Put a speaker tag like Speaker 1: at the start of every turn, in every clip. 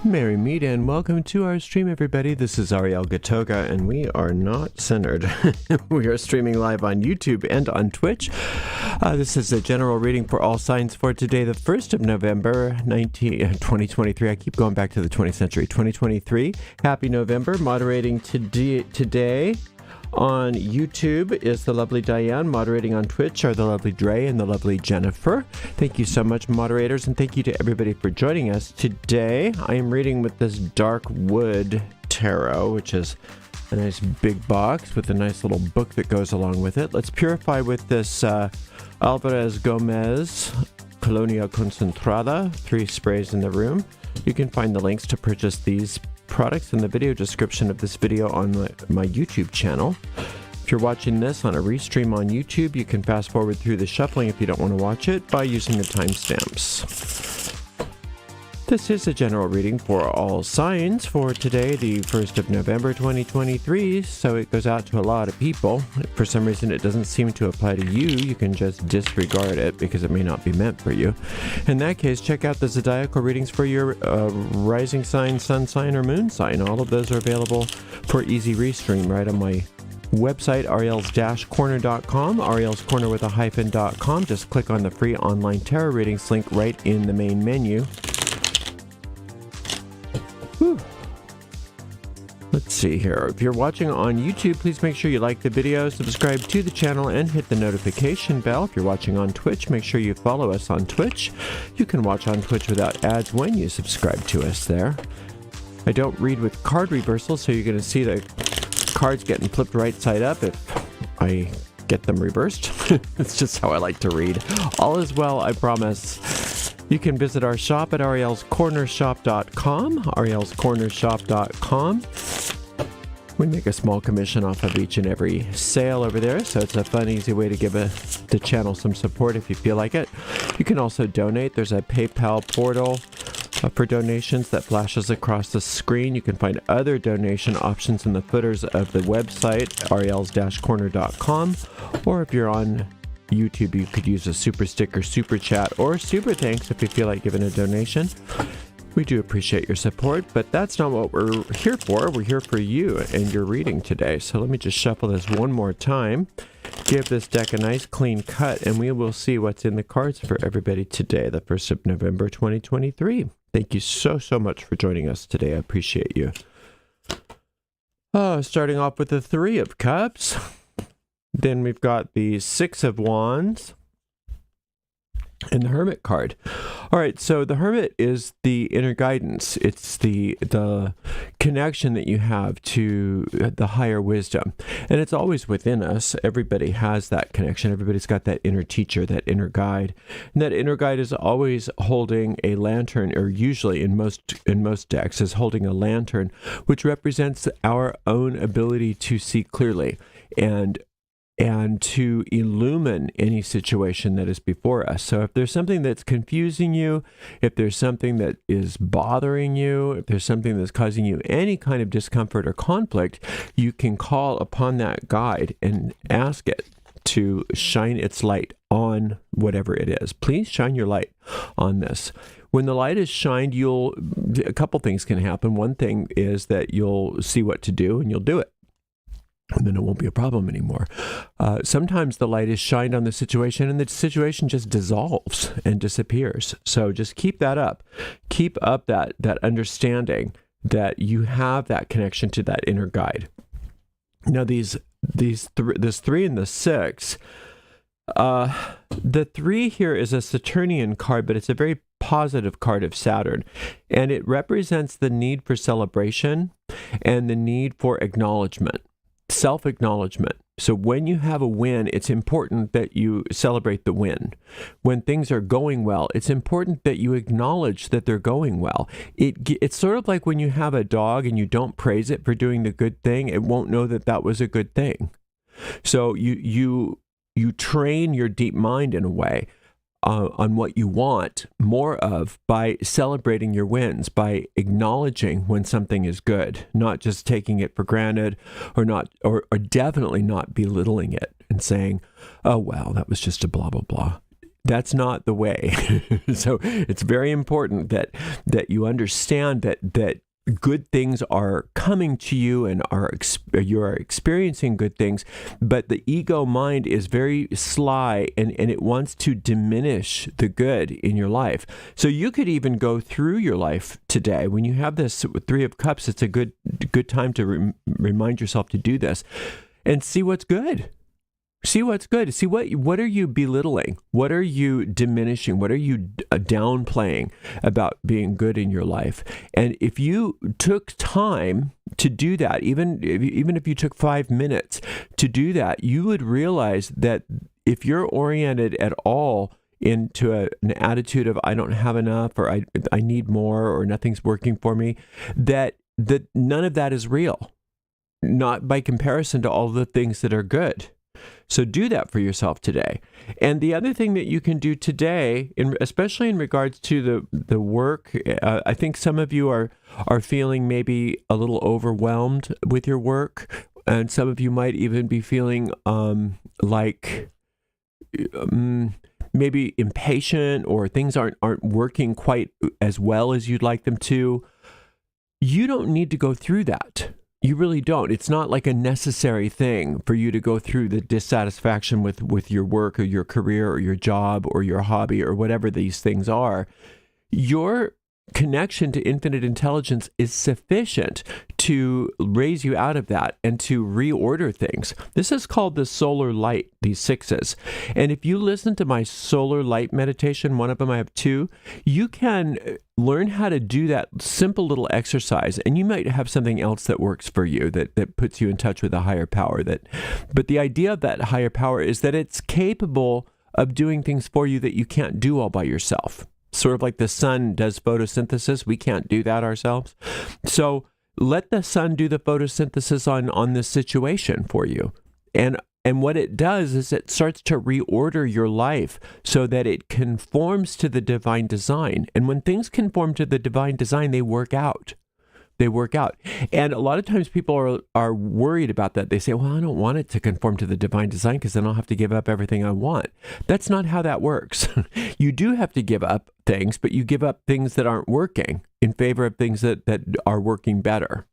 Speaker 1: Merry meet and welcome to our stream, everybody. This is Ariel Gatoga, and we are not centered. We are streaming live on YouTube and on Twitch. This is a general reading for all signs for today, the 1st of November, 2023. I keep going back to the 20th century, 2023. Happy November. Moderating today on YouTube is the lovely Diane. Moderating on Twitch are the lovely Dre and the lovely Jennifer. Thank you so much, moderators, and thank you to everybody for joining us today. I am reading with this dark wood tarot, which is a nice big box with a nice little book that goes along with it. Let's purify with this Alvarez Gomez Colonia Concentrada, 3 sprays in the room. You can find the links to purchase these products in the video description of this video on my YouTube channel. If you're watching this on a restream on YouTube, you can fast forward through the shuffling if you don't want to watch it by using the timestamps. This is a general reading for all signs for today, the 1st of November 2023, so it goes out to a lot of people. If for some reason it doesn't seem to apply to you, you can just disregard it because it may not be meant for you. In that case, check out the zodiacal readings for your rising sign, sun sign, or moon sign. All of those are available for easy restream right on my website, ariels-corner.com, Ariel's Corner with a hyphen.com. Just click on the free online tarot readings link right in the main menu. Whew. Let's see here. If you're watching on YouTube, please make sure you like the video, subscribe to the channel, and hit the notification bell. If you're watching on Twitch, make sure you follow us on Twitch. You can watch on Twitch without ads when you subscribe to us there. I don't read with card reversals, so you're going to see the cards getting flipped right side up if I get them reversed. It's just how I like to read. All is well, I promise. You can visit our shop at arielscornershop.com, arielscornershop.com. We make a small commission off of each and every sale over there, so it's a fun, easy way to give the channel some support if you feel like it. You can also donate. There's a PayPal portal for donations that flashes across the screen. You can find other donation options in the footers of the website, ariels-corner.com, or if you're on YouTube, you could use a super sticker, super chat, or super thanks if you feel like giving a donation. We do appreciate your support, but that's not what we're here for. We're here for you and your reading today. So let me just shuffle this one more time, give this deck a nice clean cut, and we will see what's in the cards for everybody today, the 1st of November 2023. Thank you so much for joining us today. I appreciate you. Starting off with the 3 of Cups. Then we've got the 6 of Wands and the Hermit card. All right, so the Hermit is the inner guidance. It's the connection that you have to the higher wisdom. And it's always within us. Everybody has that connection. Everybody's got that inner teacher, that inner guide. And that inner guide is always holding a lantern, or usually in most decks is holding a lantern, which represents our own ability to see clearly and to illumine any situation that is before us. So if there's something that's confusing you, if there's something that is bothering you, if there's something that's causing you any kind of discomfort or conflict, you can call upon that guide and ask it to shine its light on whatever it is. Please shine your light on this. When the light is shined, a couple things can happen. One thing is that you'll see what to do and you'll do it. And then it won't be a problem anymore. Sometimes the light is shined on the situation and the situation just dissolves and disappears. So just keep that up. Keep up that understanding that you have that connection to that inner guide. Now this 3 and the 6, the 3 here is a Saturnian card, but it's a very positive card of Saturn. And it represents the need for celebration and the need for acknowledgement. Self-acknowledgement. So when you have a win, it's important that you celebrate the win. When things are going well, it's important that you acknowledge that they're going well. It's sort of like when you have a dog and you don't praise it for doing the good thing, it won't know that that was a good thing. So you train your deep mind in a way on what you want more of by celebrating your wins, by acknowledging when something is good, not just taking it for granted, or definitely not belittling it and saying, oh, well, that was just a blah, blah, blah. That's not the way. So it's very important that you understand that good things are coming to you and you are experiencing good things, but the ego mind is very sly and it wants to diminish the good in your life. So you could even go through your life today. When you have this Three of Cups, it's a good time to remind yourself to do this and see what's good. See what's good. See what are you belittling? What are you diminishing? What are you downplaying about being good in your life? And if you took time to do that, even if you took 5 minutes to do that, you would realize that if you're oriented at all into an attitude of I don't have enough, or I need more, or nothing's working for me, that none of that is real. Not by comparison to all the things that are good. So do that for yourself today. And the other thing that you can do today, especially in regards to the work, I think some of you are feeling maybe a little overwhelmed with your work, and some of you might even be feeling like maybe impatient, or things aren't working quite as well as you'd like them to. You don't need to go through that. You really don't. It's not like a necessary thing for you to go through the dissatisfaction with your work or your career or your job or your hobby or whatever these things are. Your connection to infinite intelligence is sufficient to raise you out of that and to reorder things. This is called the solar light, these sixes. And if you listen to my solar light meditation, one of them I have two, you can learn how to do that simple little exercise, and you might have something else that works for you that puts you in touch with a higher power. But the idea of that higher power is that it's capable of doing things for you that you can't do all by yourself. Sort of like the sun does photosynthesis. We can't do that ourselves. So let the sun do the photosynthesis on this situation for you. And what it does is it starts to reorder your life so that it conforms to the divine design. And when things conform to the divine design, they work out. They work out. And a lot of times people are worried about that. They say, well, I don't want it to conform to the divine design because then I'll have to give up everything I want. That's not how that works. You do have to give up things, but you give up things that aren't working in favor of things that are working better.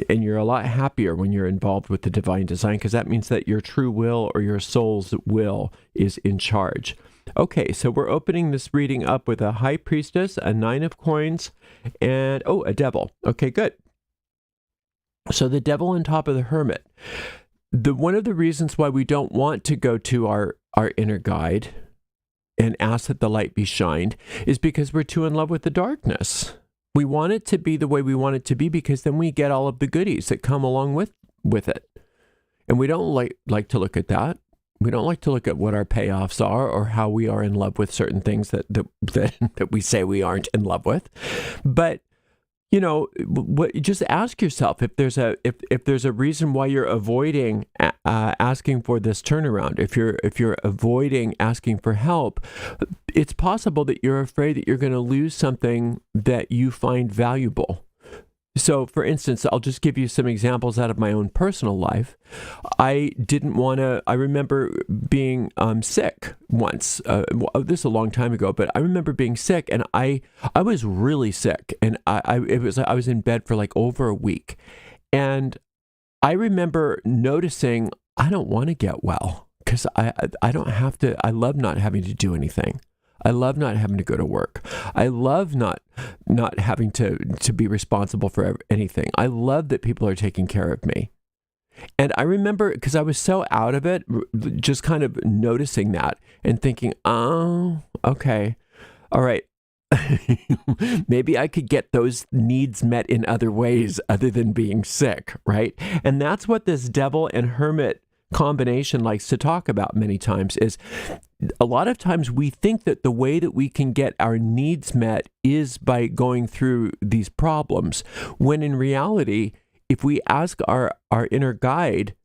Speaker 1: And you're a lot happier when you're involved with the divine design, because that means that your true will or your soul's will is in charge. Okay, so we're opening this reading up with a High Priestess, a Nine of Coins, and, a Devil. Okay, good. So the Devil on top of the Hermit. One of the reasons why we don't want to go to our inner guide and ask that the light be shined is because we're too in love with the darkness. We want it to be the way we want it to be, because then we get all of the goodies that come along with it. And we don't like to look at that. We don't like to look at what our payoffs are or how we are in love with certain things that we say we aren't in love with. But just ask yourself if there's a reason why you're avoiding asking for this turnaround. If you're avoiding asking for help, it's possible that you're afraid that you're going to lose something that you find valuable. So, for instance, I'll just give you some examples out of my own personal life. I remember being sick once. This is a long time ago, but I remember being sick, and I was really sick, and I was in bed for like over a week. And I remember noticing I don't want to get well because I don't have to. I love not having to do anything. I love not having to go to work. I love not having to be responsible for anything. I love that people are taking care of me. And I remember, because I was so out of it, just kind of noticing that and thinking, oh, okay, all right. Maybe I could get those needs met in other ways other than being sick, right? And that's what this Devil and Hermit combination likes to talk about many times. Is a lot of times we think that the way that we can get our needs met is by going through these problems, when in reality, if we ask our inner guide,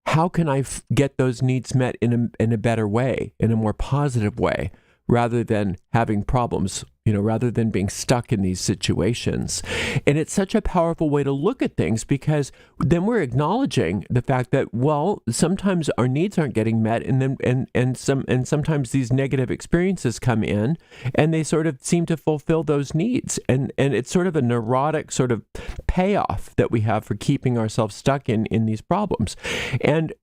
Speaker 1: how can I get those needs met in a better way, in a more positive way? rather than having problems, rather than being stuck in these situations. And it's such a powerful way to look at things, because then we're acknowledging the fact that, well, sometimes our needs aren't getting met, and sometimes these negative experiences come in and they sort of seem to fulfill those needs. And it's sort of a neurotic sort of payoff that we have for keeping ourselves stuck in these problems. And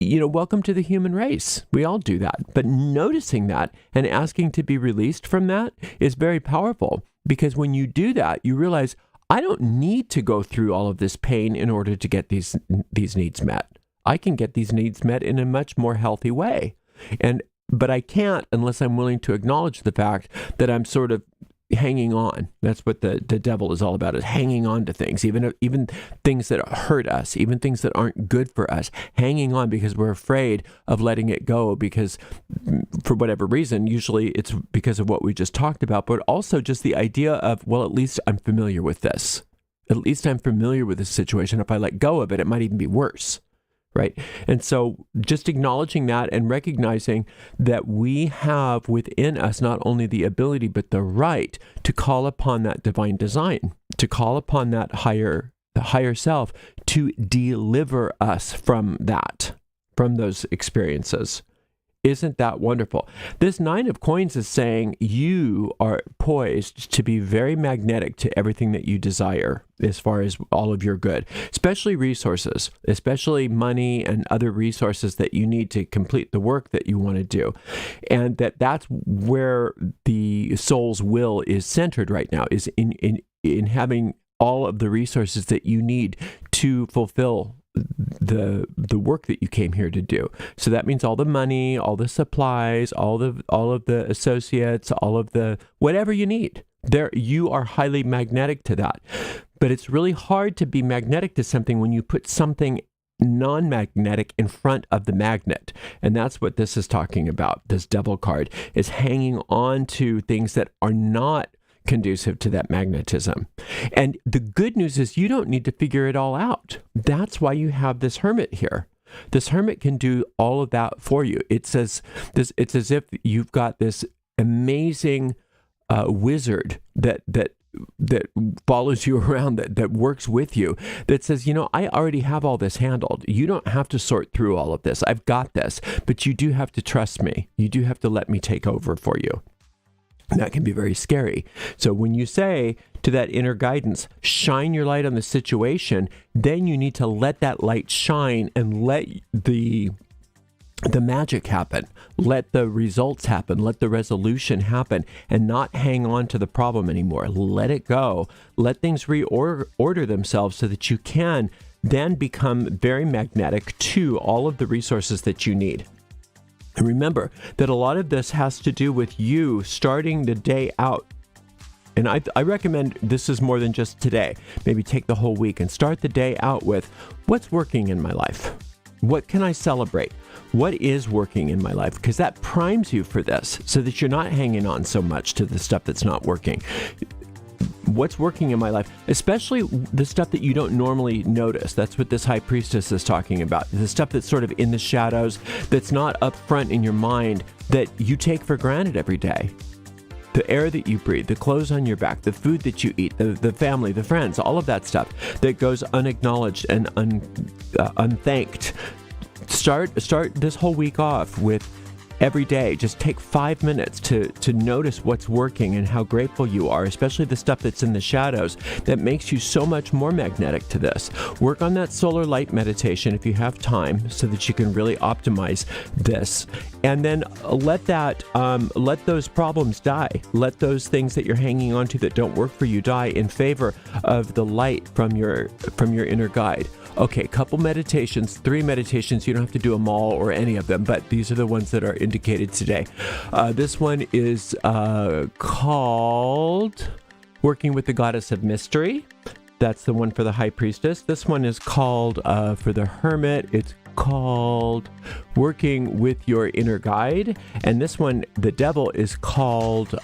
Speaker 1: welcome to the human race. We all do that. But noticing that and asking to be released from that is very powerful, because when you do that, you realize, I don't need to go through all of this pain in order to get these needs met. I can get these needs met in a much more healthy way. But I can't unless I'm willing to acknowledge the fact that I'm sort of hanging on. That's what the devil is all about, is hanging on to things, even things that hurt us, even things that aren't good for us, hanging on because we're afraid of letting it go, because for whatever reason, usually it's because of what we just talked about, but also just the idea of, well, at least I'm familiar with this. At least I'm familiar with this situation. If I let go of it, it might even be worse. Right? And so just acknowledging that and recognizing that we have within us not only the ability, but the right to call upon that divine design, to call upon that the higher self to deliver us from those experiences. Isn't that wonderful? This 9 of coins is saying you are poised to be very magnetic to everything that you desire as far as all of your good, especially resources, especially money and other resources that you need to complete the work that you want to do. And that's where the soul's will is centered right now, is in having all of the resources that you need to fulfill the work that you came here to do. So that means all the money, all the supplies, all of the associates, all of the whatever you need. There, you are highly magnetic to that. But it's really hard to be magnetic to something when you put something non-magnetic in front of the magnet. And that's what this is talking about. This devil card is hanging on to things that are not conducive to that magnetism. And the good news is you don't need to figure it all out. That's why you have this hermit here. This hermit can do all of that for you. It's as if you've got this amazing wizard that follows you around, that works with you, that says, I already have all this handled. You don't have to sort through all of this. I've got this, but you do have to trust me. You do have to let me take over for you. And that can be very scary. So when you say to that inner guidance, shine your light on the situation, then you need to let that light shine and let the magic happen. Let the results happen. Let the resolution happen, and not hang on to the problem anymore. Let it go. Let things reorder themselves so that you can then become very magnetic to all of the resources that you need. And remember that a lot of this has to do with you starting the day out. And I recommend this is more than just today. Maybe take the whole week and start the day out with, what's working in my life? What can I celebrate? What is working in my life? Because that primes you for this, so that you're not hanging on so much to the stuff that's not working. What's working in my life, especially the stuff that you don't normally notice. That's what this high priestess is talking about. The stuff that's sort of in the shadows, that's not up front in your mind, that you take for granted every day. The air that you breathe, the clothes on your back, the food that you eat, the family, the friends, all of that stuff that goes unacknowledged and unthanked. Start this whole week off with, every day, just take 5 minutes to notice what's working and how grateful you are, especially the stuff that's in the shadows that makes you so much more magnetic to this. Work on that solar light meditation if you have time, so that you can really optimize this. And then let those problems die. Let those things that you're hanging on to that don't work for you die in favor of the light from your inner guide. Okay, couple meditations, 3 meditations. You don't have to do them all or any of them, but these are the ones that are indicated today. This one is called Working with the Goddess of Mystery. That's the one for the High Priestess. This one is called, for the Hermit, it's called Working with Your Inner Guide. And this one, the Devil, is called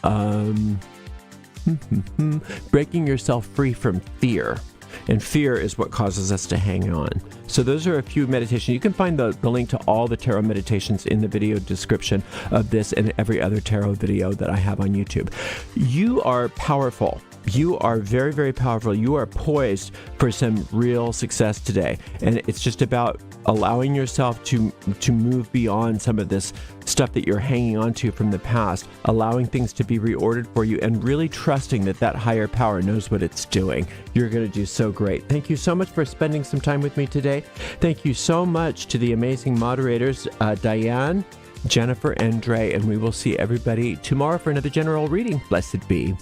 Speaker 1: Breaking Yourself Free from Fear. And fear is what causes us to hang on. So those are a few meditations. You can find the link to all the tarot meditations in the video description of this and every other tarot video that I have on YouTube. You are powerful. You are very, very powerful. You are poised for some real success today. And it's just about allowing yourself to move beyond some of this stuff that you're hanging on to from the past, allowing things to be reordered for you, and really trusting that that higher power knows what it's doing. You're going to do so great. Thank you so much for spending some time with me today. Thank you so much to the amazing moderators, Diane, Jennifer, and Dre, and we will see everybody tomorrow for another general reading. Blessed be.